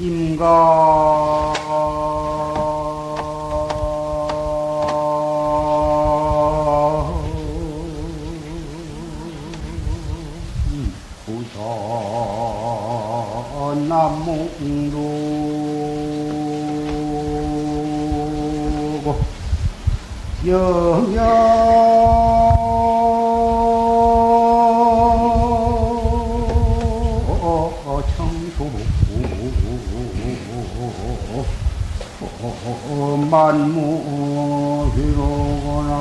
임가 부산 남몽도 청소 만무히로구나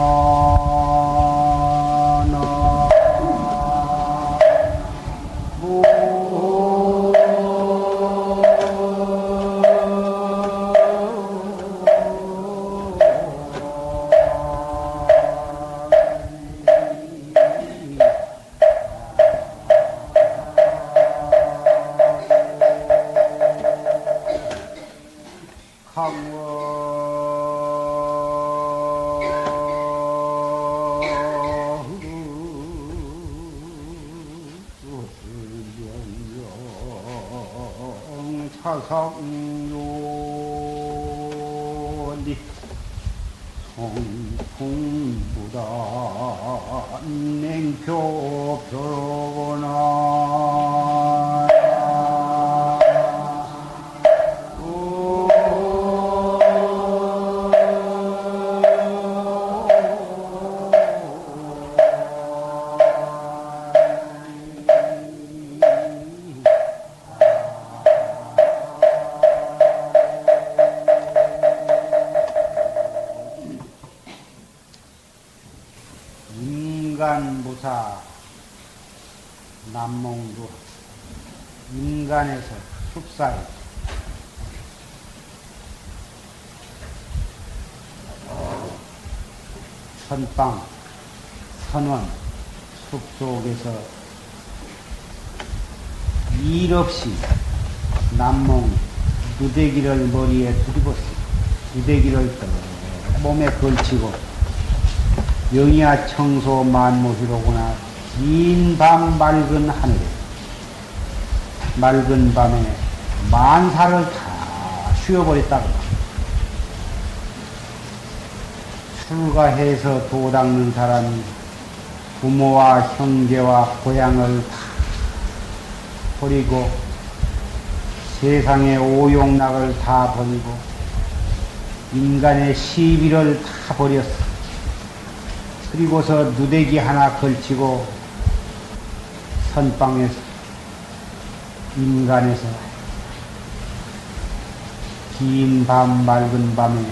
차상요리 성풍부다 냉표 벼거나 인간무사 남몽도 인간에서 숲사이 선방 선원 숲속에서 일 없이 남몽 누대기를 머리에 두리었어. 누대기를 몸에 걸치고 영희야 청소 만무히로구나. 긴 밤 맑은 하늘에 맑은 밤에 만사를 다 쉬어버렸다고. 출가해서 도 닦는 사람이 부모와 형제와 고향을 다 버리고 세상의 오욕락을 다 버리고 인간의 시비를 다 버렸어. 그리고서 누대기 하나 걸치고 선방에서 인간에서 긴 밤 맑은 밤에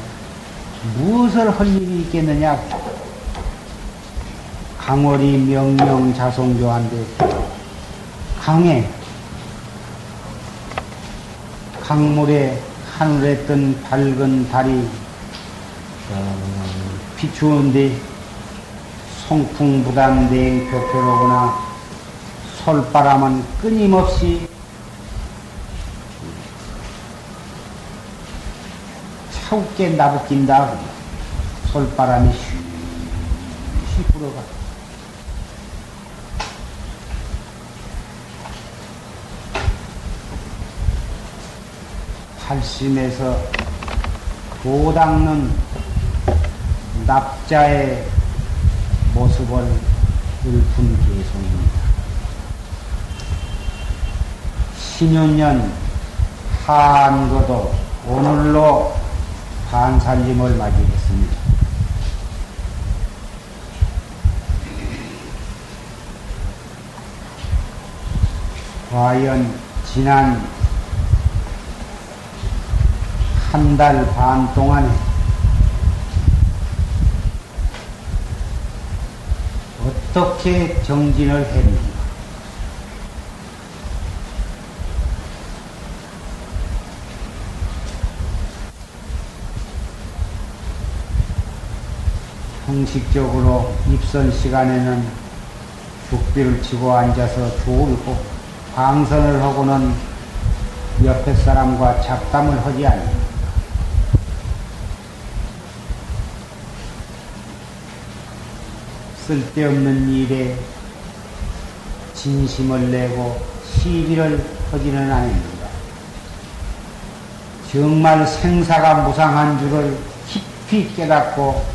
무엇을 할 일이 있겠느냐. 강월이 명명자성교한데 강에 강물에 하늘에 뜬 밝은 달이 비추는데 송풍부단 냉표표로구나. 솔바람은 끊임없이 차갑게 나부낀다. 솔바람이 쉬쉬 불어가. 팔심에서 도 닦는 납자의 모습을 읊은 개송입니다. 신윤년 한거도 오늘로 반살림을 맞이했습니다. 과연 지난 한 달 반 동안에 어떻게 정진을 했는가? 형식적으로 입선 시간에는 죽비를 치고 앉아서 졸고 방선을 하고는 옆에 사람과 잡담을 하지 않는다. 쓸데없는 일에 진심을 내고 시비를 하지는 않습니다. 정말 생사가 무상한 줄을 깊이 깨닫고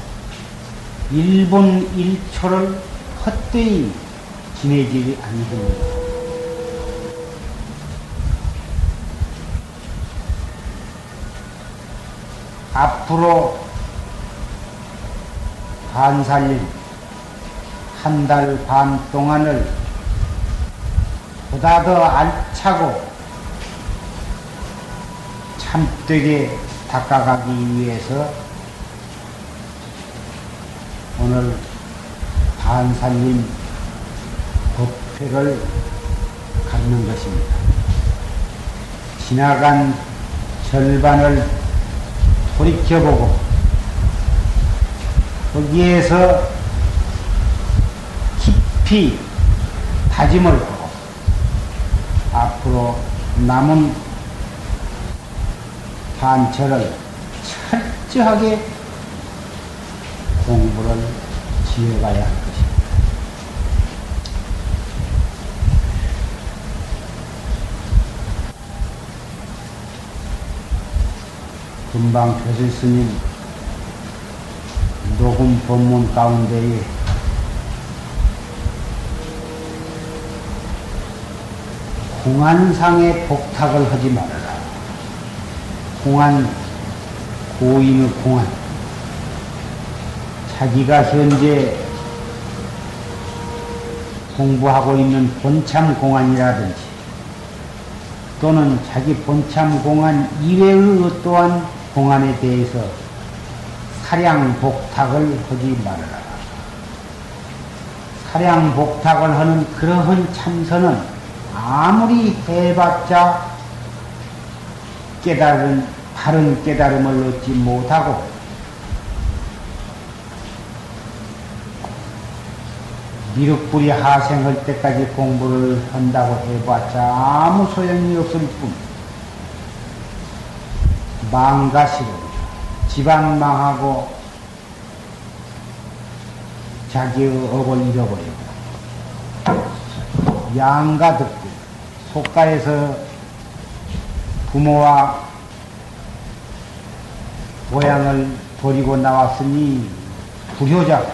1분 1초를 헛되이 지내지 아니합니다. 앞으로 반살림 한 달 반 동안을 보다 더 알차고 참되게 닦아가기 위해서 오늘 반살림 법회를 갖는 것입니다. 지나간 절반을 돌이켜보고 거기에서 깊이 다짐을 하고 앞으로 남은 반철을 철저하게 공부를 지어가야 할 것입니다. 금방 교실 스님 녹음 법문 가운데에 공안상의 복탁을 하지 말아라. 공안, 고인의 공안. 자기가 현재 공부하고 있는 본참 공안이라든지 또는 자기 본참 공안 이외의 어떠한 공안에 대해서 사량복탁을 하지 말아라. 사량복탁을 하는 그러한 참선은 아무리 해봤자 바른 깨달음을 얻지 못하고 미륵불이 하생할 때까지 공부를 한다고 해봤자 아무 소용이 없을 뿐 망가시고 집안 망하고 자기의 업을 잃어버리고 양가득들 속가에서 부모와 고향을 버리고 나왔으니 불효자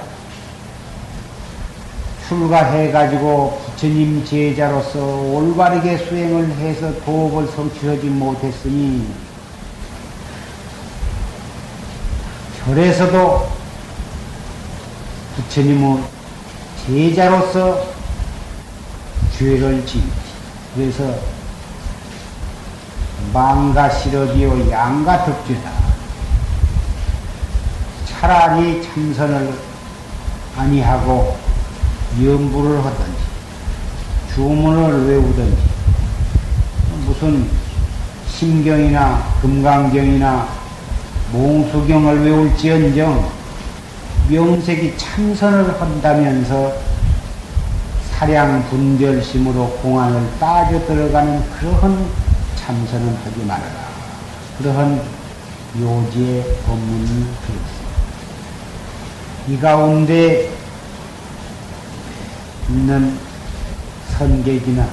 출가해가지고 부처님 제자로서 올바르게 수행을 해서 도업을 성취하지 못했으니 절에서도 부처님의 제자로서 죄를 지으지. 그래서 망가시러비요 양가득죄다. 차라리 참선을 아니하고 염불을 하든지 주문을 외우든지 무슨 심경이나 금강경이나 몽수경을 외울지언정 명색이 참선을 한다면서 사량 분별심으로 공안을 따져 들어가는 그러한 참선은 하지 말아라. 그러한 요지의 법문이 들었습니다. 이 가운데 있는 선객이나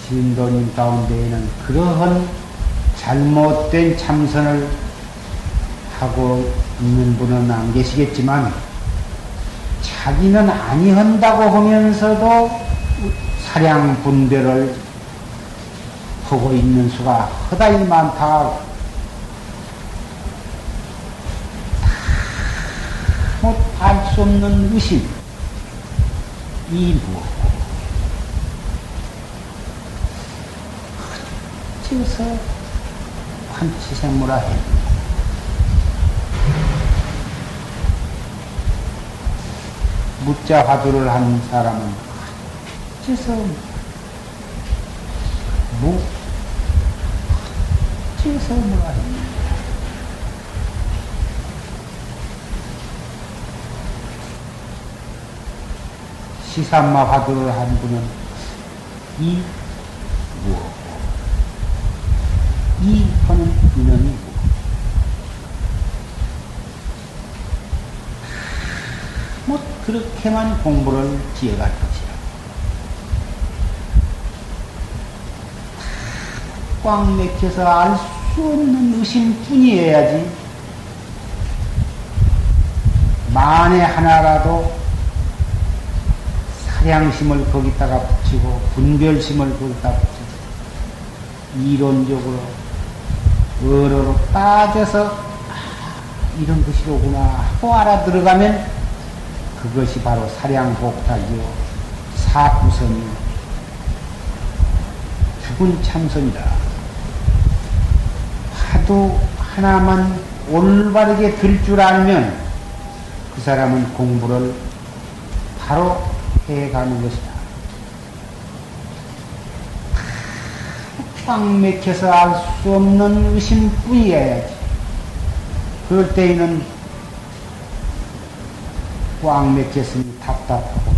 신도님 가운데에는 그러한 잘못된 참선을 하고 있는 분은 안 계시겠지만 자기는 아니한다고 하면서도 사량 분별을 하고 있는 수가 허다히 많다. 알 수 없는 의심, 이 무엇고 어째서 환치생무라 해. 묻자 화두를 한 사람은 어째서 어째서 뭐라 했냐. 시삼마 화두를 한 분은 이 무엇고 이 하는 인원이 무엇고 뭐 그렇게만 공부를 지어갈 것이라. 꽉 맥혀서 알 수 없는 의심뿐이어야지. 만에 하나라도 사량심을 거기다가 붙이고 분별심을 거기다 붙이고 이론적으로 의로로 따져서 이런 것이로구나 하고 알아들어가면 그것이 바로 사량복탁이요 사구선이요 죽은 참선이다. 화두 하나만 올바르게 들 줄 알면 그 사람은 공부를 바로 해가는 것이다. 꽉 맥혀서 알 수 없는 의심뿐이어야지. 그럴 때에는 꽉 맥혔으니 답답하고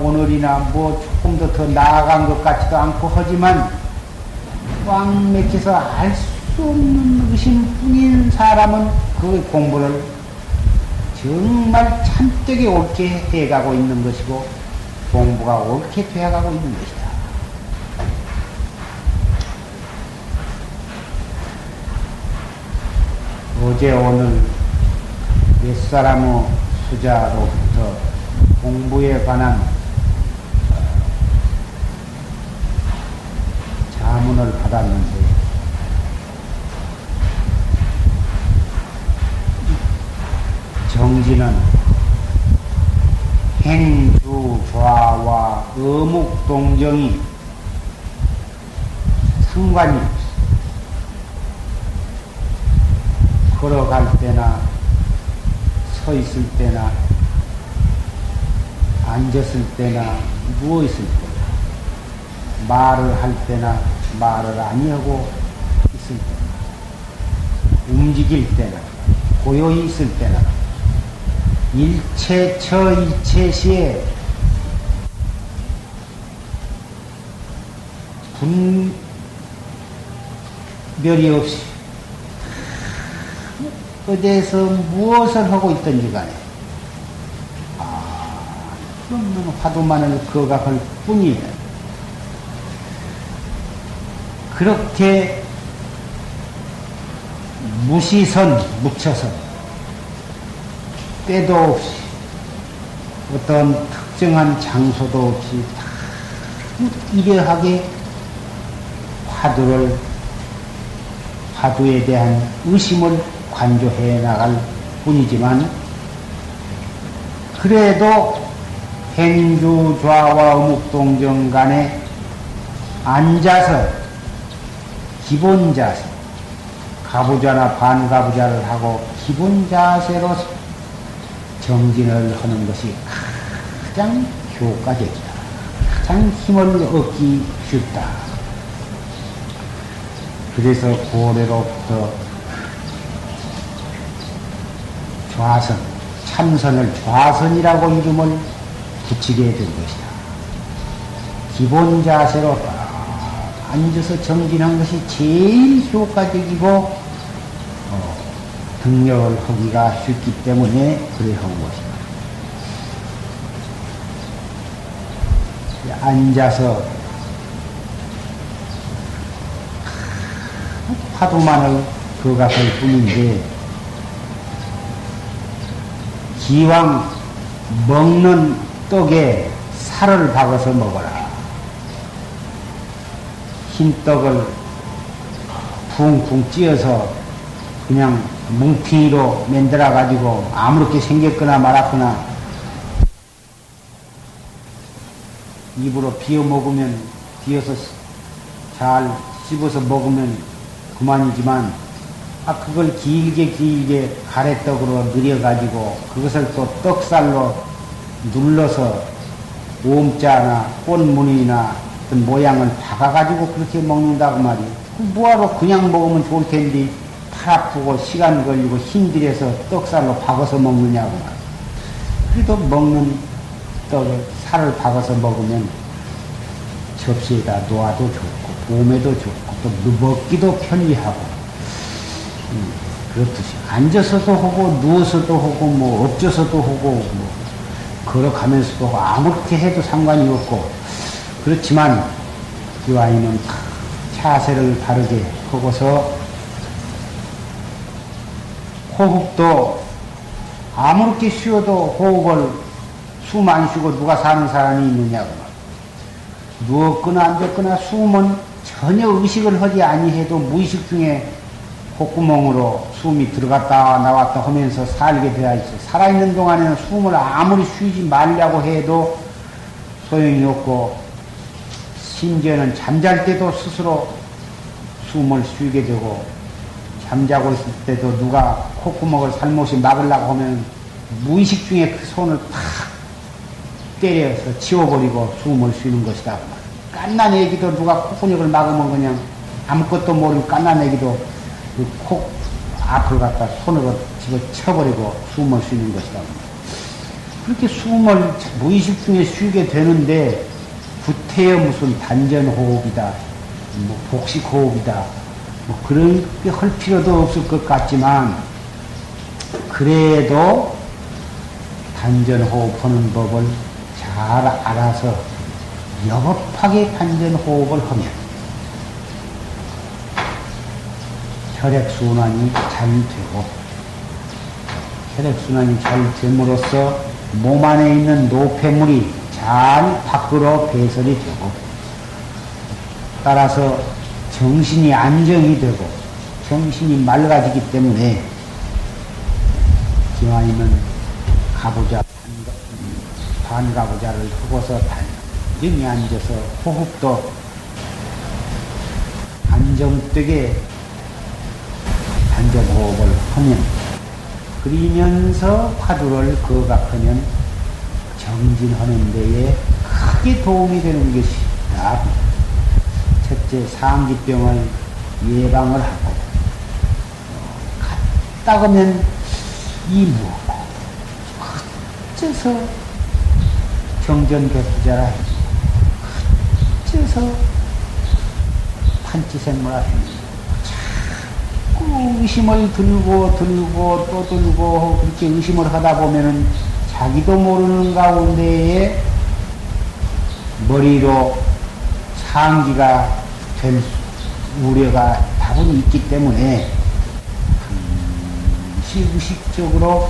오늘이나 뭐 조금 더 나아간 것 같지도 않고 하지만 꽉 맥혀서 알 수 없는 의심뿐인 사람은 그 공부를 정말 참되게 옳게 해가고 있는 것이고 공부가 옳게 되어가고 있는 것이다. 어제 오늘 몇 사람의 수자로부터 공부에 관한 자문을 받았는데 정지는 행주 좌와 어묵 동정이 상관이 없어. 걸어갈 때나 서 있을 때나 앉았을 때나 누워 있을 때나 말을 할 때나 말을 아니하고 있을 때나 움직일 때나 고요히 있을 때나 일체처 일체시에 분별이 없이 어디에서 무엇을 하고 있든지 간에 그러면 화두만을 거각할 뿐이에요. 그렇게 무시선 묻혀서 때도 없이 어떤 특정한 장소도 없이 다 이러하게 화두에 대한 의심을 관조해 나갈 뿐이지만 그래도 행주 좌와 어묵동정 간에 앉아서 기본 자세 가부좌나 반가부좌를 하고 기본 자세로 정진을 하는 것이 가장 효과적이다. 가장 힘을 얻기 쉽다. 그래서 고래로부터 좌선, 참선을 좌선이라고 이름을 붙이게 된 것이다. 기본 자세로 앉아서 정진한 것이 제일 효과적이고 등력을 하기가 쉽기 때문에 그래 한 것이다. 앉아서 화두만을 거각할 뿐인데 기왕 먹는 떡에 살을 박아서 먹어라. 흰 떡을 쿵쿵 찧어서 그냥 뭉티로 만들어 가지고 아무렇게 생겼거나 말았거나 입으로 비어 먹으면 비어서 잘 씹어서 먹으면 그만이지만 그걸 길게 가래떡으로 늘여 가지고 그것을 또 떡살로 눌러서 오음자나 꽃무늬나 어떤 모양을 박아 가지고 그렇게 먹는다고 말이에요. 뭐하러 그냥 먹으면 좋을 텐데 팔 아프고 시간 걸리고 힘들여서 떡살로 박아서 먹느냐고 말이에요. 그래도 먹는 떡에 살을 박아서 먹으면 접시에다 놓아도 좋고 몸에도 좋고 또 먹기도 편리하고 그렇듯이 앉아서도 하고 누워서도 하고 뭐 엎져서도 하고 뭐 걸어가면서도 하고 아무렇게 해도 상관이 없고 그렇지만 이 아이는 자세를 바르게 하고서 호흡도 아무렇게 쉬어도 호흡을 숨 안 쉬고 누가 사는 사람이 있느냐고. 누웠거나 앉았거나 숨은 전혀 의식을 하지 아니해도 무의식 중에 콧구멍으로 숨이 들어갔다 나왔다 하면서 살게 되어 있어. 살아있는 동안에는 숨을 아무리 쉬지 말라고 해도 소용이 없고, 심지어는 잠잘 때도 스스로 숨을 쉬게 되고, 잠자고 있을 때도 누가 콧구멍을 살못이 막으려고 하면 무의식 중에 그 손을 탁 때려서 치워버리고 숨을 쉬는 것이다. 깐난 애기도 누가 콧구멍을 막으면 그냥 아무것도 모르는 깐난 애기도 그 코 앞을 갖다 손으로 집어쳐버리고 숨을 쉬는 것이다. 그렇게 숨을 무의식 중에 쉬게 되는데, 구태여 무슨 단전호흡이다, 뭐 복식호흡이다, 뭐 그렇게 할 필요도 없을 것 같지만, 그래도 단전호흡하는 법을 잘 알아서 여법하게 단전호흡을 하면 혈액순환이 잘 되고, 혈액순환이 잘 됨으로써 몸 안에 있는 노폐물이 잘 밖으로 배설이 되고, 따라서 정신이 안정이 되고 정신이 맑아지기 때문에 기왕이면 가부좌, 반가부좌를 하고서 단정히 앉아서 호흡도 안정되게 단전호흡을 하면, 그리면서 화두를 거각하면 정진하는 데에 크게 도움이 되는 것이다. 첫째, 상기병을 예방을 하고, 갔다가면 이 무엇고, 어째서 정전백부자라 했지, 어째서 판치생모라 했지, 자꾸 의심을 들고 또 들고 그렇게 의심을 하다 보면은 자기도 모르는 가운데에 머리로 상기가 될 우려가 다분히 있기 때문에 의식적으로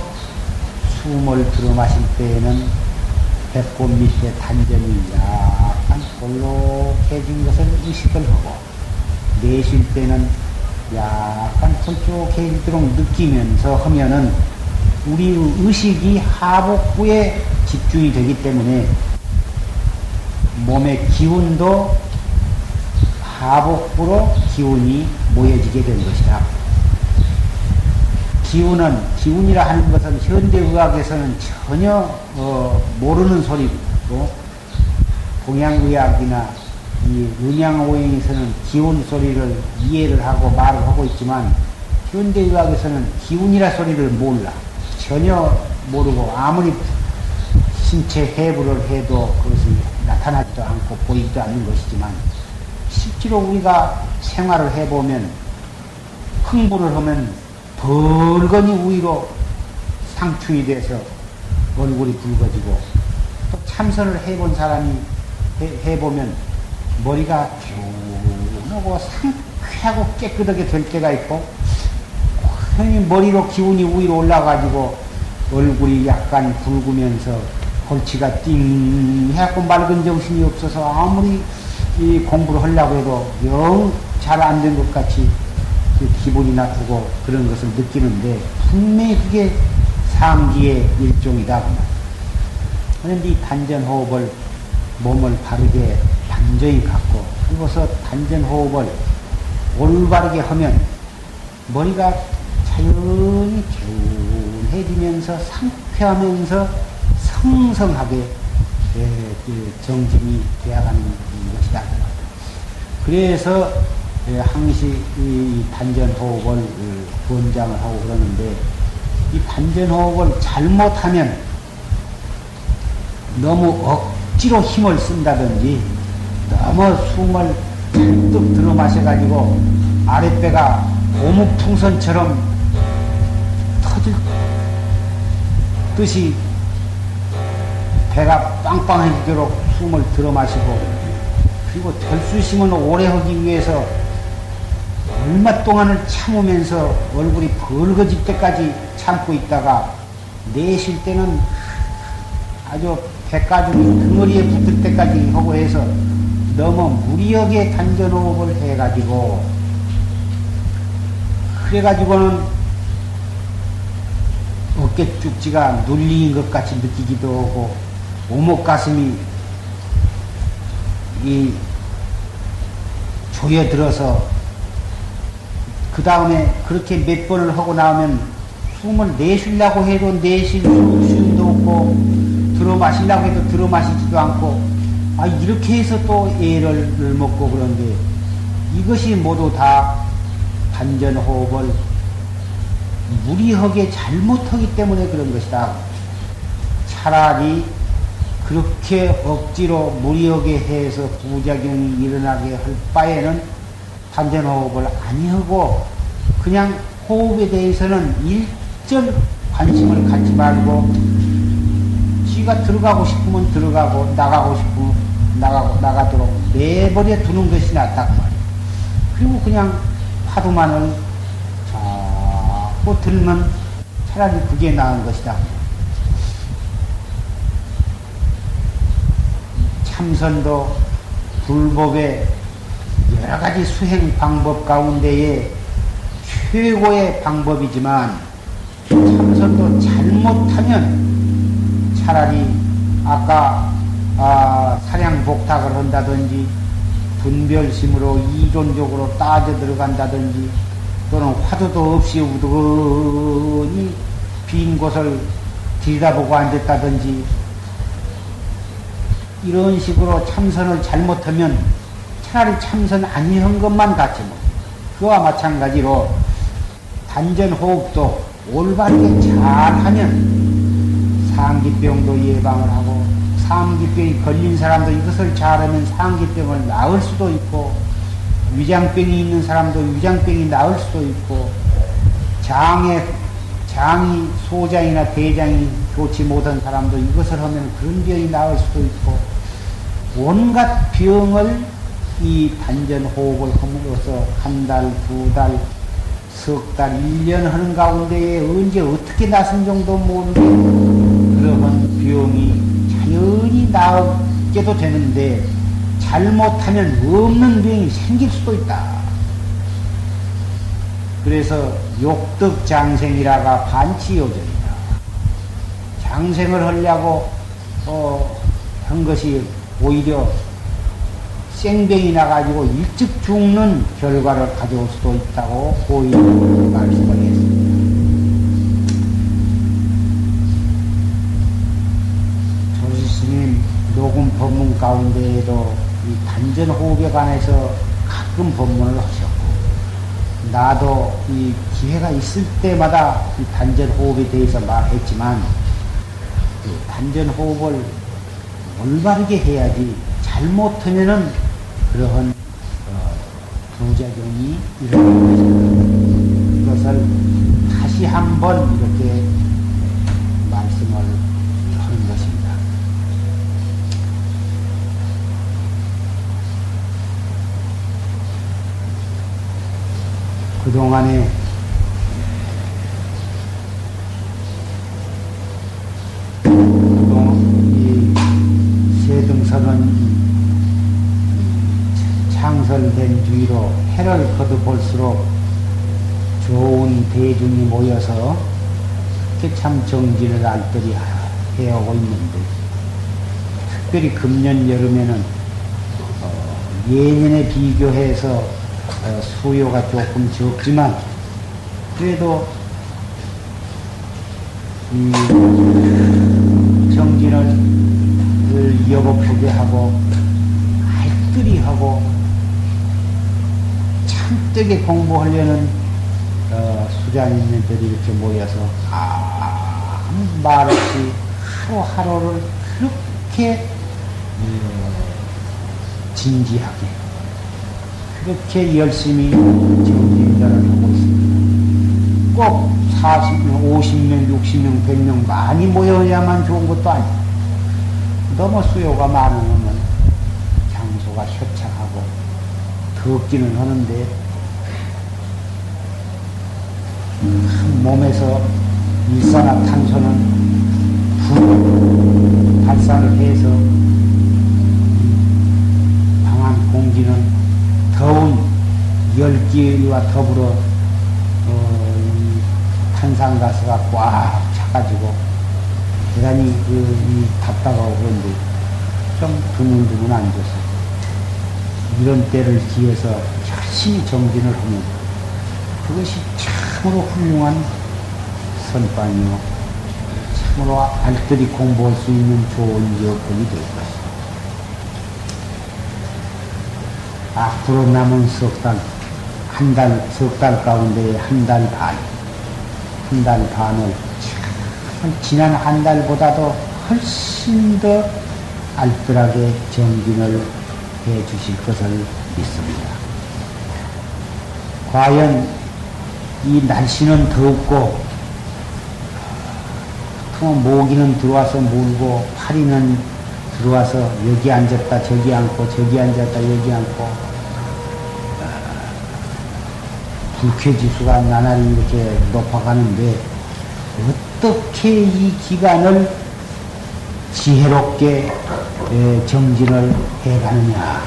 숨을 들어 마실 때에는 배꼽 밑에 단전이 약간 볼록해진 것을 의식을 하고, 내쉴 때는 약간 홀쭉해지도록 느끼면서 하면은 우리 의식이 하복부에 집중이 되기 때문에 몸의 기운도 하복부로 기운이 모여지게 된 것이다. 기운이라 하는 것은 현대의학에서는 전혀 모르는 소리고, 동양의학이나 이 음양오행에서는 기운 소리를 이해를 하고 말을 하고 있지만, 현대의학에서는 기운이라 소리를 몰라. 전혀 모르고 아무리 신체 해부를 해도 그것이 나타나지도 않고 보이지도 않는 것이지만, 실제로 우리가 생활을 해보면, 흥부를 하면 벌건이 위로 상충이 돼서 얼굴이 붉어지고, 또 참선을 해본 사람이 해보면 머리가 개운하고 상쾌하고 깨끗하게 될 때가 있고, 괜히 머리로 기운이 위로 올라가지고 얼굴이 약간 붉으면서 골치가 띵 해갖고 맑은 정신이 없어서 아무리 이 공부를 하려고 해도 영 잘 안 된 것 같이 기분이 나쁘고 그런 것을 느끼는데, 분명히 그게 상기의 일종이다. 그런데 이 단전호흡을 몸을 바르게 단정히 갖고, 그리고서 단전호흡을 올바르게 하면 머리가 자연히 개운해지면서 상쾌하면서 성성하게 정진이 되어가는 것이다. 그래서 항시 이 단전호흡을 권장을 하고 그러는데, 이 단전호흡을 잘못하면 너무 억지로 힘을 쓴다든지, 너무 숨을 잔뜩 들어 마셔가지고 아랫배가 고무풍선처럼 터질 듯이 배가 빵빵해지도록 숨을 들어 마시고, 그리고 덜수심을 오래 하기 위해서 얼마 동안을 참으면서 얼굴이 붉어질 때까지 참고 있다가 내쉴 때는 아주 백가죽이 덩어리에 붙을 때까지 하고 해서 너무 무리하게 단전호흡을 해가지고 그래가지고는 어깨 쭉지가 눌린 것 같이 느끼기도 하고 오목 가슴이 이 조여들어서 그 다음에 그렇게 몇 번을 하고 나오면 숨을 내쉬려고 해도 내쉴 수도 없고 들어 마시려고 해도 들어 마시지도 않고 이렇게 해서 또 애를 먹고 그런데 이것이 모두 다 단전호흡을 무리하게 잘못하기 때문에 그런 것이다. 차라리 그렇게 억지로 무리하게 해서 부작용이 일어나게 할 바에는 단전호흡을 아니하고 그냥 호흡에 대해서는 일절 관심을 갖지 말고 지가 들어가고 싶으면 들어가고 나가고 싶으면 나가도록 내버려 두는 것이 낫다 그 말이에요. 그리고 그냥 파도만을 자꾸 들면 차라리 그게 나은 것이다. 참선도 불법의 여러 가지 수행 방법 가운데에 최고의 방법이지만 참선도 잘못하면 차라리 아까 사량복탁을 한다든지 분별심으로 이론적으로 따져 들어간다든지 또는 화두도 없이 우두거니 빈 곳을 들여다보고 앉았다든지 이런 식으로 참선을 잘못하면 차라리 참선 아니한 것만 같지 뭐. 그와 마찬가지로 단전호흡도 올바르게 잘하면 상기병도 예방을 하고 상기병이 걸린 사람도 이것을 잘하면 상기병을 나을 수도 있고 위장병이 있는 사람도 위장병이 나을 수도 있고 장이 소장이나 대장이 좋지 못한 사람도 이것을 하면 그런 병이 나을 수도 있고 온갖 병을 이 단전호흡을 함으로써 한 달, 두 달, 석 달, 1년 하는 가운데에 언제 어떻게 나선 정도 모르게 그러한 병이 자연히 나오게도 되는데 잘못하면 없는 병이 생길 수도 있다. 그래서 욕덕장생이라가 반치요절이다. 장생을 하려고 한 것이 오히려 생병이 나가지고 일찍 죽는 결과를 가져올 수도 있다고 고의 말씀을 했습니다. 조지스님 녹음 법문 가운데에도 이 단전호흡에 관해서 가끔 법문을 하셨고 나도 이 기회가 있을 때마다 이 단전호흡에 대해서 말했지만 이 단전호흡을 올바르게 해야지 잘못하면은 그러한 부작용이 일어나는 것을 다시 한번 이렇게 말씀을 하는 것입니다. 그동안에 이 세등선은 창설된 뒤로 해를 거듭볼수록 좋은 대중이 모여서 그렇게 참 정진을 알뜰히 해오고 있는데 특별히 금년 여름에는 예년에 비교해서 수요가 조금 적지만 그래도 이 정진을 이어보게 하고 알뜰히 하고 참되게 공부하려는 수장님들이 이렇게 모여서 아무 말 없이 하루하루를 그렇게 진지하게 그렇게 열심히 정진자를 하고 있습니다. 꼭 40명, 50명, 60명, 100명 많이 모여야만 좋은 것도 아니고 너무 수요가 많으면 장소가 협착하고 덥기는 하는데 몸에서 일산화탄소는 불 발산을 해서 방한 공기는 더운 열기와 더불어 탄산가스가 꽉 차가지고 대단히 답답하고 그런데 좀 드문드문 앉아서 이런 때를 기해서 열심히 정진을 하면 그것이 참으로 훌륭한 선반이요. 참으로 알뜰히 공부할 수 있는 좋은 여건이 될 것입니다. 앞으로 남은 석 달 가운데 한 달 반을 지난 한 달보다도 훨씬 더 알뜰하게 정진을 해 주실 것을 믿습니다. 과연 이 날씨는 덥고 모기는 들어와서 물고 파리는 들어와서 여기 앉았다 저기 앉고 저기 앉았다 여기 앉고 불쾌지수가 나날이 이렇게 높아가는데 어떻게 이 기간을 지혜롭게 정진을 해가느냐.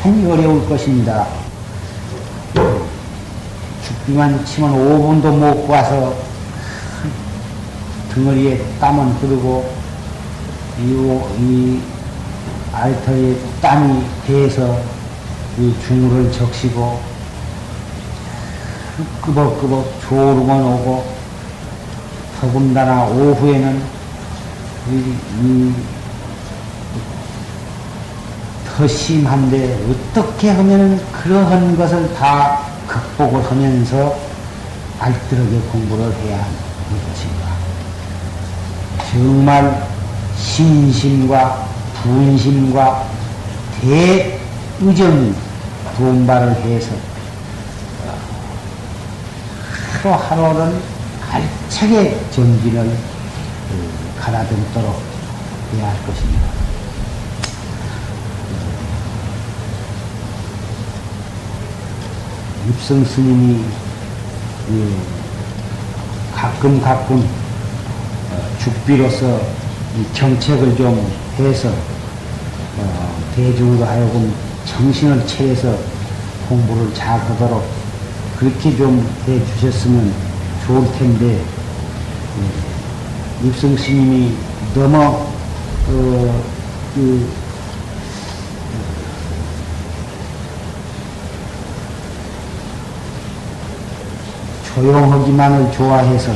참 어려울 것입니다. 죽기만 치면 5분도 못 구워서 등허리에 땀은 흐르고 이 알터에 땀이 배서 이 중우를 적시고 끄벅끄벅 졸음은 오고 더군다나 오후에는 더 심한데 어떻게 하면 그러한 것을 다 극복을 하면서 알뜰하게 공부를 해야 하는 것인가. 정말 신심과 분심과 대의정이 분발을 해서 하루하루는 알차게 정진을 가다듬도록 해야 할 것입니다. 입성 스님이 가끔 죽비로서 경책을 좀 해서 대중으로 하여금 정신을 차려서 공부를 잘 하도록 그렇게 좀 해 주셨으면 좋을 텐데 입성 스님이 너무 조용하기만을 좋아해서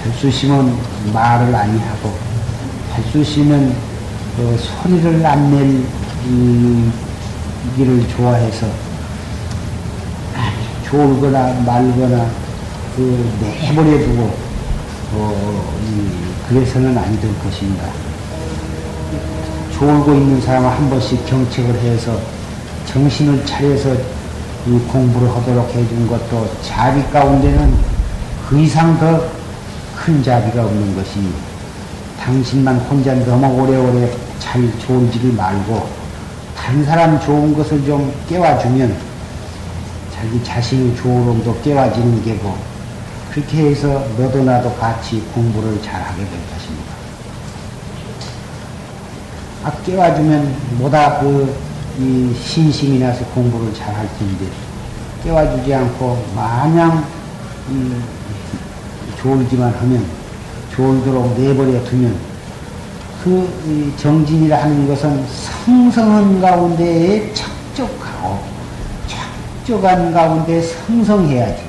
발수심은 말을 아니하고 발수심은 소리를 안 내기를 좋아해서 졸거나 말거나 내버려 두고 그래서는 안 될 것입니다. 졸고 있는 사람은 한 번씩 경책을 해서 정신을 차려서 공부를 하도록 해준 것도 자비 가운데는 그 이상 더 큰 자비가 없는 것이 당신만 혼자 너무 오래오래 잘 졸지를 말고 다른 사람 좋은 것을 좀 깨워주면 자기 자신의 조롱도 깨워지는 게고 그렇게 해서 너도 나도 같이 공부를 잘하게 될 것입니다. 깨워주면 뭐다 이 신심이 나서 공부를 잘할 텐데 깨워주지 않고 마냥 졸기만 하면 졸도록 내버려 두면 그 정진이라 하는 것은 성성한 가운데에 척족하고 척족한 가운데 성성해야지.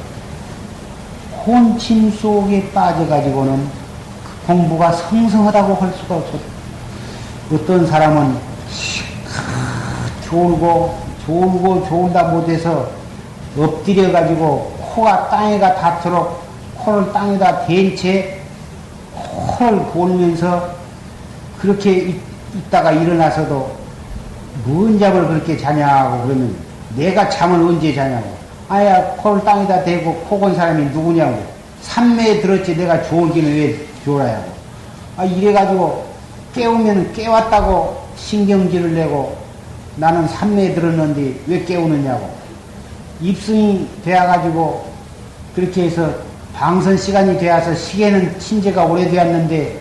혼침 속에 빠져가지고는 그 공부가 성성하다고 할 수가 없어. 어떤 사람은 졸다 못해서 엎드려가지고 코가 땅에가 닿도록 코를 땅에다 댄 채 코를 골면서 그렇게 있다가 일어나서도 뭔 잠을 그렇게 자냐고 그러면 내가 잠을 언제 자냐고. 아야 코를 땅에다 대고 코 곤 사람이 누구냐고. 산매에 들었지 내가 졸기는 왜 졸아야고. 이래가지고 깨우면 깨웠다고 신경질을 내고 나는 산매에 들었는데 왜 깨우느냐고. 입승이 되어가지고 그렇게 해서 방선 시간이 되어서 시계는 친제가 오래되었는데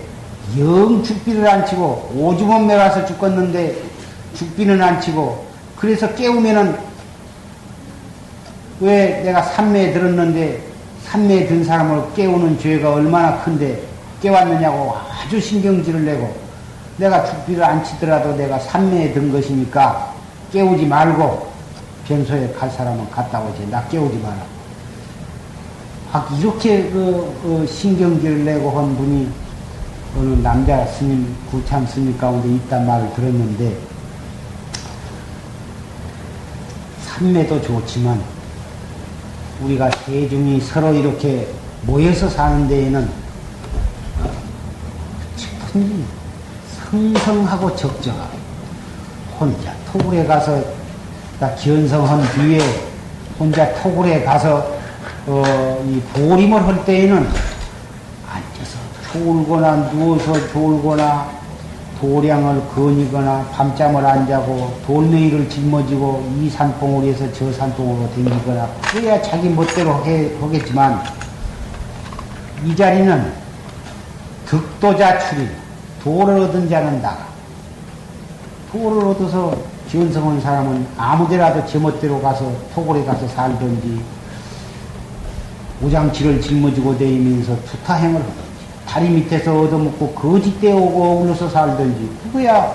영 죽비를 안 치고 오줌은 매가서 죽겠는데 죽비는 안 치고 그래서 깨우면은 왜 내가 산매에 들었는데 산매에 든 사람을 깨우는 죄가 얼마나 큰데 깨웠느냐고 아주 신경질을 내고 내가 죽비를 안 치더라도 내가 산매에 든 것이니까 깨우지 말고 변소에 갈 사람은 갔다 오지 나 깨우지 마라. 이렇게 신경질을 내고 한 분이 어느 남자 스님, 구참 스님 가운데 있단 말을 들었는데 산매도 좋지만 우리가 대중이 서로 이렇게 모여서 사는 데에는 충분히 성성하고 적정하고 혼자 토굴에 가서 견성한 뒤에 혼자 토굴에 가서 이 보림을 할 때에는 앉아서 졸거나 누워서 졸거나 도량을 거니거나 밤잠을 안 자고 돌멩이를 짊어지고 이 산봉으로 해서 저 산봉으로 댕기거나 그래야 자기 멋대로 하겠지만 이 자리는 득도자 출입 도를 얻은 자는 나가 도를 얻어서 견성한 사람은 아무데라도 제 멋대로 가서 토굴에 가서 살든지 오장치를 짊어지고 다니면서 투타행을 하든지 다리 밑에서 얻어먹고 거짓대 오고 울러서 살든지 그거야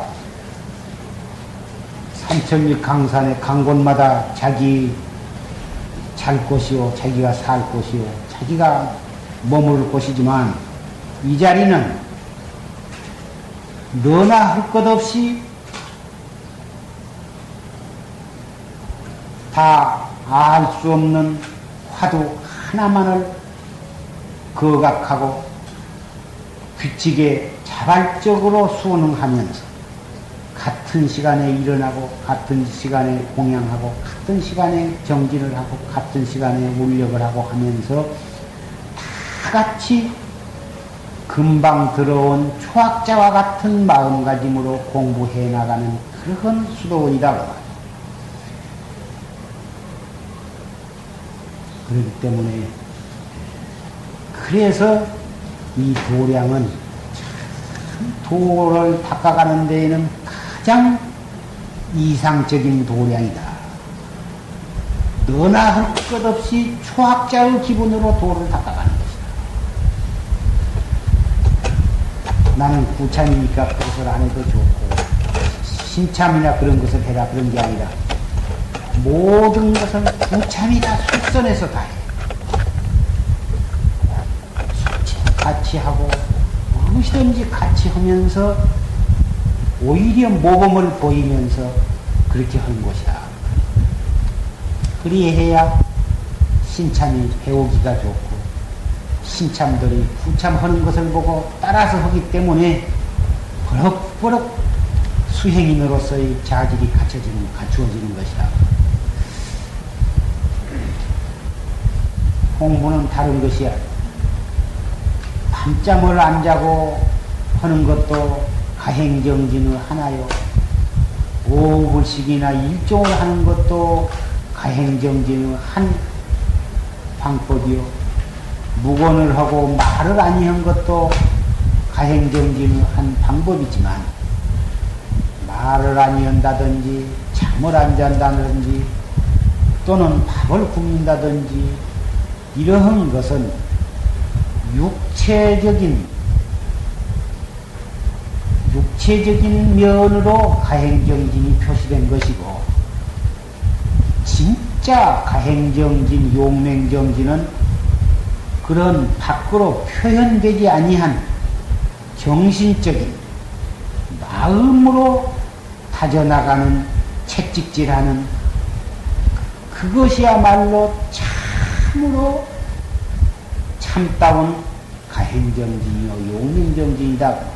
삼천리 강산의 강곳마다 자기 잘 곳이요 자기가 살 곳이요 자기가 머무를 곳이지만 이 자리는 너나 할 것 없이 다 알 수 없는 화두 하나만을 거각하고 규칙에 자발적으로 수능하면서 같은 시간에 일어나고 같은 시간에 공양하고 같은 시간에 정진을 하고 같은 시간에 울력을 하고 하면서 다 같이 금방 들어온 초학자와 같은 마음가짐으로 공부해 나가는 그런 수도원이다. 그렇기 때문에 그래서 이 도량은 도를 닦아가는 데에는 가장 이상적인 도량이다. 너나 할 것 없이 초학자의 기분으로 도를 닦아가는 것이다. 나는 구참이니까 그것을 안 해도 좋고 신참이나 그런 것을 해라 그런 게 아니라 모든 것은 구참이 다 속선에서 다 해. 같이 하고 무엇이든지 같이 하면서 오히려 모범을 보이면서 그렇게 하는 것이다. 그리해야 신참이 배우기가 좋고 신참들이 구참하는 것을 보고 따라서 하기 때문에 버럭버럭 수행인으로서의 자질이 갖추어지는 것이다. 공부는 다른 것이야. 밤잠을 안 자고 하는 것도 가행정진의 하나요. 오불식이나 일종을 하는 것도 가행정진의 한 방법이요. 무건을 하고 말을 아니한 것도 가행정진의 한 방법이지만 말을 아니한다든지 잠을 안 잔다든지 또는 밥을 굶는다든지 이러한 것은 육체적인 면으로 가행정진이 표시된 것이고 진짜 가행정진, 용맹정진은 그런 밖으로 표현되지 아니한 정신적인 마음으로 다져나가는 채찍질하는 그것이야말로 참으로 참다운 가행정진이요 용맹정진이다.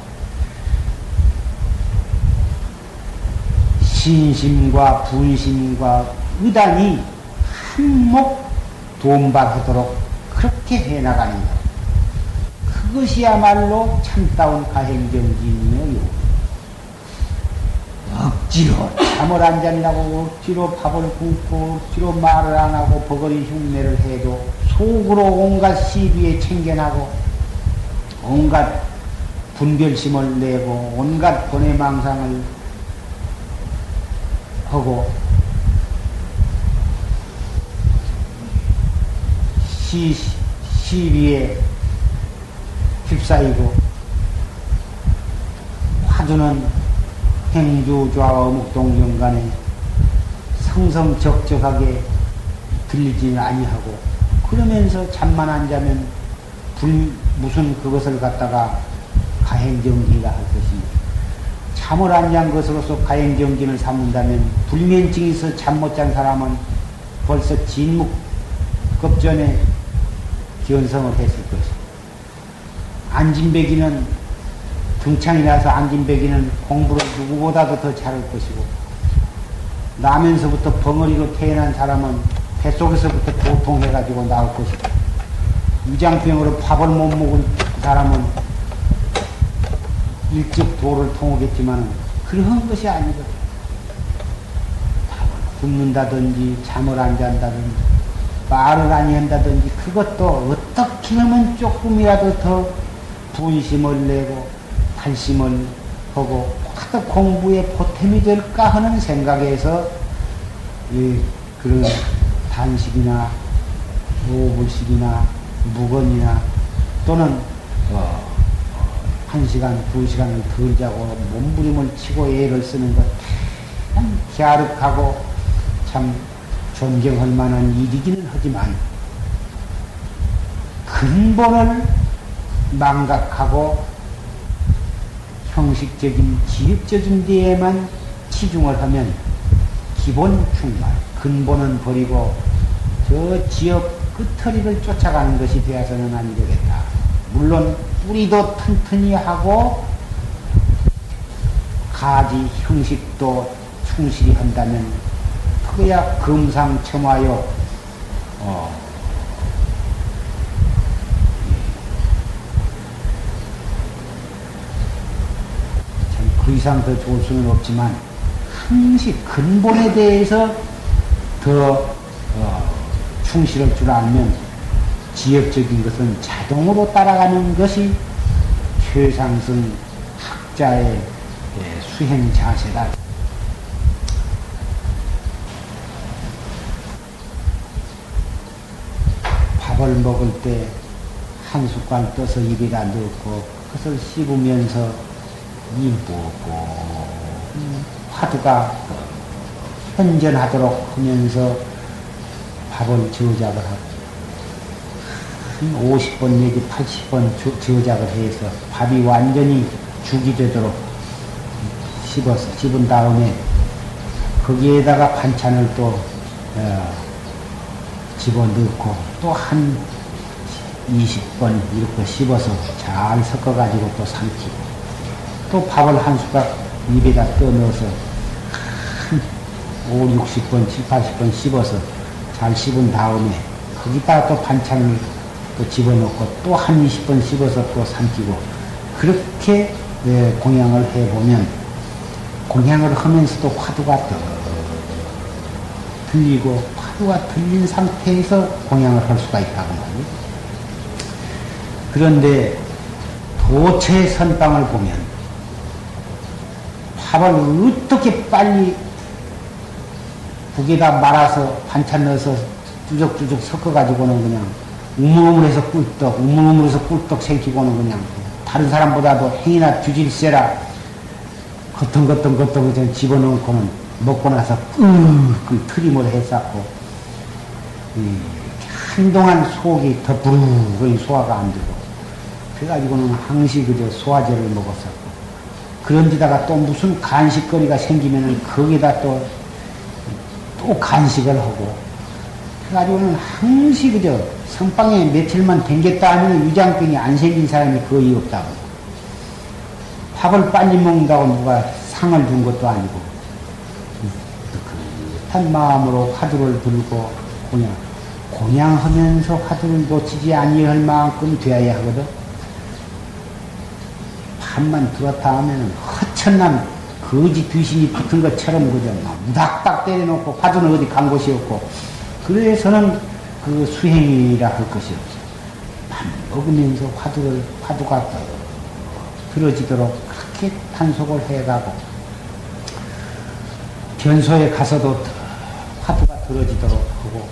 신심과 분심과 의단이 한몫 돈발하도록 그렇게 해나가는 것. 그것이야말로 참다운 가행정진이요. 억지로 잠을 안 잔다고 억지로 밥을 굶고 억지로 말을 안 하고 버거리 흉내를 해도 속으로 온갖 시비에 챙겨나고 온갖 분별심을 내고 온갖 번외망상을 하고 시비에 휩싸이고 화두는 행주좌와 어묵동정간에 성성적적하게 들리지는 아니하고 그러면서 잠만 안 자면 무슨 그것을 갖다가 가행정진이라 할 것입니다. 잠을 안 잔 것으로서 가행정진을 삼는다면 불면증에서 잠 못 잔 사람은 벌써 진묵급전에 견성을 했을 것입니다. 안진배기는 등창이 나서 안진배기는 공부를 누구보다도 더 잘할 것이고 나면서부터 벙어리로 태어난 사람은 뱃속에서부터 도통해가지고 나올 것이고 위장병으로 밥을 못 먹은 사람은 일찍 도를 통하겠지만 그런 것이 아니거든. 밥을 굶는다든지 잠을 안 잔다든지 말을 아니 한다든지 그것도 어떻게 하면 조금이라도 더 분심을 내고 발심을 하고 하도 공부에 보탬이 될까 하는 생각에서 그런 단식이나 오불식이나 무건이나 또는 1시간, 2시간을 덜 자고 몸부림을 치고 애를 쓰는 것 참 갸륵하고 참 존경할 만한 일이기는 하지만 근본을 망각하고 형식적인 지역적인 데에만 치중을 하면 기본 충만, 근본은 버리고 저 지역 끝터리를 쫓아가는 것이 되어서는 안 되겠다. 물론 뿌리도 튼튼히 하고 가지 형식도 충실히 한다면 그야 금상첨화요 참 그 이상 더 좋을 수는 없지만 항시 근본에 대해서 더 충실할 줄 알면 지역적인 것은 자동으로 따라가는 것이 최상승 학자의 수행 자세다. 밥을 먹을 때 한 숟갈 떠서 입에다 넣고 그것을 씹으면서 입 먹고 화두가 현전하도록 하면서 밥을 저작을 하고 한 50번 내지 80번 저작을 해서 밥이 완전히 죽이 되도록 씹은 다음에 거기에다가 반찬을 또 집어넣고 또 한 20번 이렇게 씹어서 잘 섞어가지고 또 삼키고 또 밥을 한 숟갈 입에다 떠넣어서 한 5, 60번, 7, 80번 씹어서 잘 씹은 다음에 거기다가 또 반찬을 또 집어넣고 또 한 20번 씹어서 또 삼키고 그렇게 공양을 해보면 공양을 하면서도 화두가 들리고 화두가 들린 상태에서 공양을 할 수가 있다고 말이에요. 그런데 도처의 선방을 보면 밥을 어떻게 빨리 국에다 말아서 반찬 넣어서 쭈적쭈적 섞어가지고는 그냥 우물우물해서 꿀떡, 우물우물해서 꿀떡 생기고는 그냥 다른 사람보다도 행이나 주질세라 거텅거텅 집어넣고는 먹고 나서 그 트림을 했었고 한동안 속이 더 부르르 소화가 안 되고 그래가지고는 항시 그저 소화제를 먹었었고 그런데다가 또 무슨 간식거리가 생기면은 거기다 또 간식을 하고 그래가지고는 항시 그저 선방에 며칠만 댕겼다 하면 위장병이 안 생긴 사람이 거의 없다고. 밥을 빨리 먹는다고 누가 상을 준 것도 아니고 한 마음으로 화두를 들고 공양하면서 화두를 놓치지 아니할 만큼 되어야 하거든. 밥만 들었다 하면은 허천난 거지 귀신이 붙은 것처럼 그저 무닥닥 때려놓고 화두는 어디 간 곳이 없고 그래서는 그 수행이라 할 것이 없어. 밥 먹으면서 화두가 들어지도록 그렇게 단속을 해가고 변소에 가서도 화두가 들어지도록 하고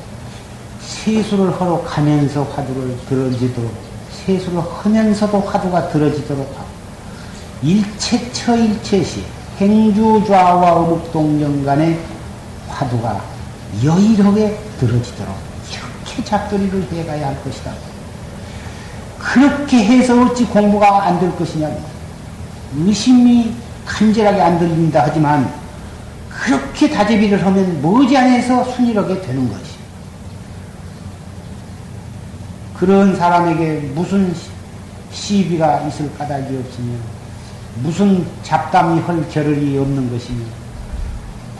세수를 하러 가면서 화두를 들어지도록 세수를 하면서도 화두가 들어지도록 하고 일체처일체시 행주좌와 음up동정 간에 화두가 여일하게 들어지도록 이렇게 잡돌이를 해가야 할 것이다. 그렇게 해서 어찌 공부가 안 될 것이냐. 의심이 간절하게 안 들린다 하지만 그렇게 다재비를 하면 머지않아서 순일하게 되는 것이. 그런 사람에게 무슨 시비가 있을 까닭이 없으며 무슨 잡담이 할 겨를이 없는 것이며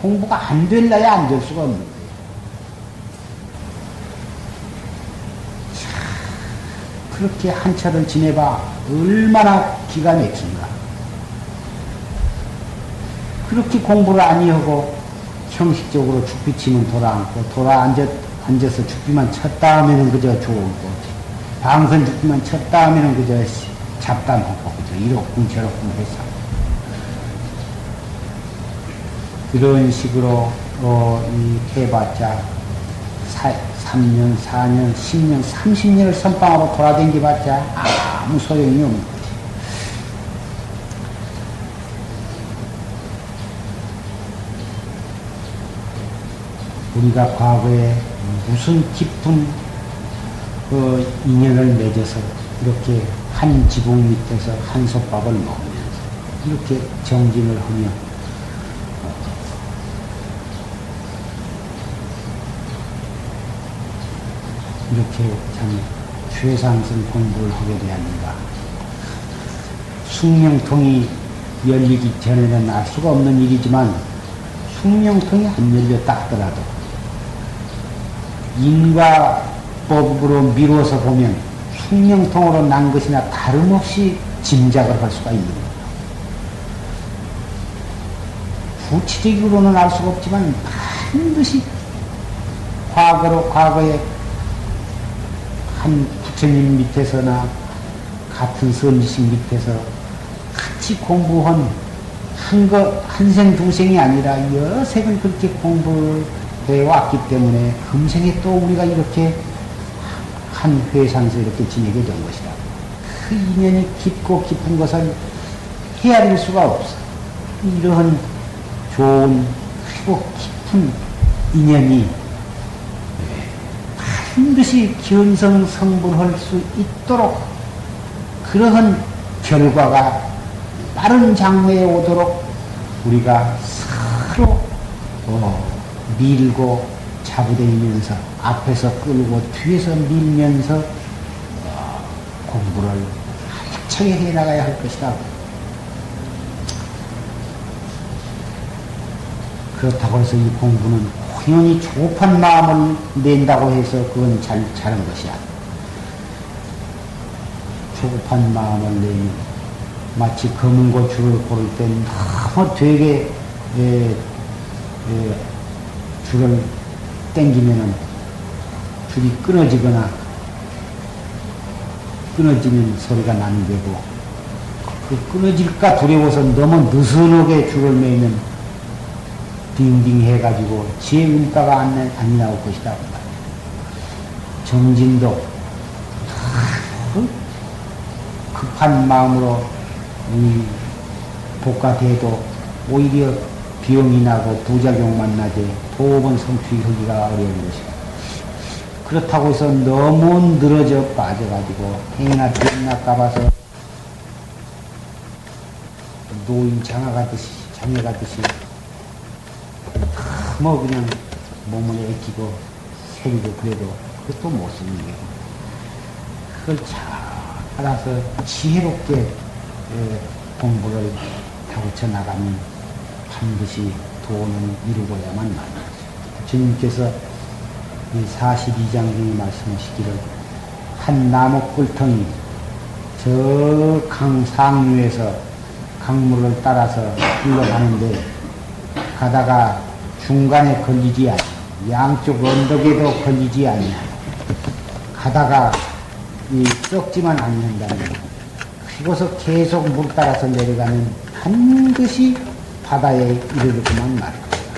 공부가 안 될라야 안 될 수가 없는 거예요. 그렇게 한철을 지내봐 얼마나 기가 막힌가. 그렇게 공부를 아니하고 형식적으로 죽비치면 돌아앉고 앉아서 죽비만 쳤다 하면은 그저 좋은 거. 방선 죽비만 쳤다 하면은 그저 잡담하고 그저 이렇군 저렇군 해서 이런 식으로 해봤자 3년, 4년, 10년, 30년을 선방으로 돌아다니봤자 아무 소용이 없는 거지. 우리가 과거에 무슨 깊은 인연을 맺어서 이렇게 한 지붕 밑에서 한솥밥을 먹으면서 이렇게 정진을 하며 이렇게 참 최상승 공부를 하게 되었는가. 숙명통이 열리기 전에는 알 수가 없는 일이지만 숙명통이 안 열렸다 하더라도 인과법으로 미루어서 보면 숙명통으로 난 것이나 다름없이 짐작을 할 수가 있는 거예요. 구체적으로는 알 수가 없지만 반드시 과거에 한 부처님 밑에서나 같은 선지식 밑에서 같이 공부한 한 생 두 생이 아니라 여러 생을 그렇게 공부를 해왔기 때문에 금생에 또 우리가 이렇게 한 회상에서 이렇게 지내게 된 것이다. 그 인연이 깊고 깊은 것은 헤아릴 수가 없어. 이러한 좋은 그리고 깊은 인연이 반드시 견성성불할 수 있도록 그러한 결과가 빠른 장래에 오도록 우리가 서로 밀고 잡아다니면서 앞에서 끌고 뒤에서 밀면서 공부를 알차게 해나가야 할 것이다. 그렇다고 해서 이 공부는 당연히 조급한 마음을 낸다고 해서 그건 잘한 것이야. 조급한 마음을 내면 마치 검은 고추를 고를 때 너무 되게 줄을 당기면은 줄이 끊어지면 소리가 나는 거고, 그 끊어질까 두려워서 너무 느슨하게 줄을 매면 딩딩 해가지고 제 음가가 안 나올 것이다. 정진도 급한 마음으로 복가돼도 오히려 비용이 나고 부작용만 나지 도움은 성취하기가 어려운 것이다. 그렇다고 해서 너무 늘어져 빠져가지고 행이나 병나 까봐서 노인 장애가듯이 뭐 그냥 몸을 애끼고 새기고 그래도 그것도 못 쓰는 거예요. 그걸 잘 알아서 지혜롭게 공부를 다고쳐 나가면 반드시 도는 이루고야만 합니다. 주님께서 이 42장 중에 말씀하시기를 한 나무 꿀통이 저 강 상류에서 강물을 따라서 흘러가는데 가다가 중간에 걸리지 않냐. 양쪽 언덕에도 걸리지 않냐. 가다가 썩지만 않는다면 그곳서 계속 물 따라서 내려가면 반드시 바다에 이르르고만 말 것이다.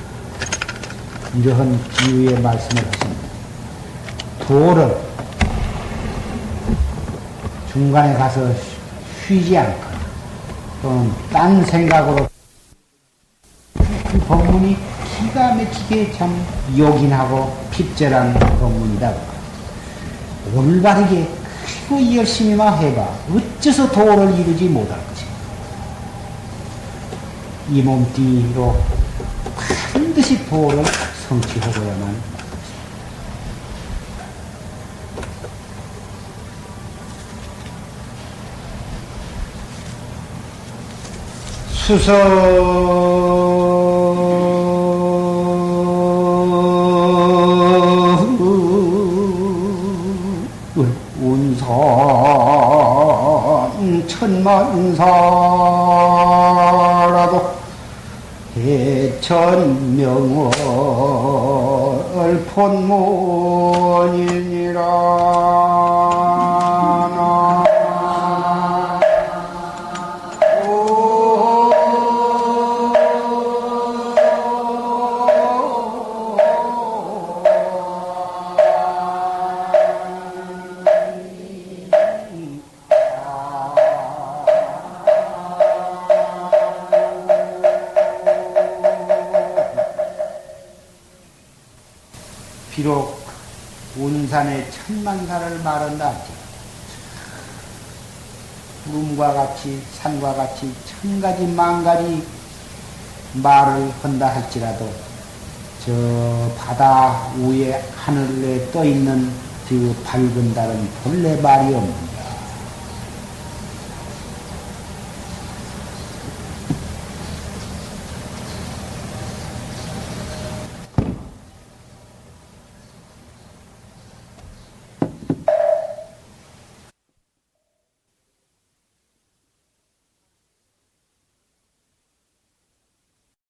이러한 비유의 말씀을 하십니다. 도를 중간에 가서 쉬지 않고 또는 딴 생각으로 그 법문이 기가 막히게 참 요긴하고 핍절한 법문이다. 올바르게 그리고 열심히만 해봐. 어째서 도를 이루지 못할 것인가. 이 몸띠로 반드시 도를 성취하고야만 수서 운선 천만사라도 대천명월 본문이니라. 비록 운산의 천만사를 말한다 할지라도 구름과 같이 산과 같이 천가지 만가지 말을 한다 할지라도 저 바다 위에 하늘에 떠있는 그 밝은 달은 본래 말이 없는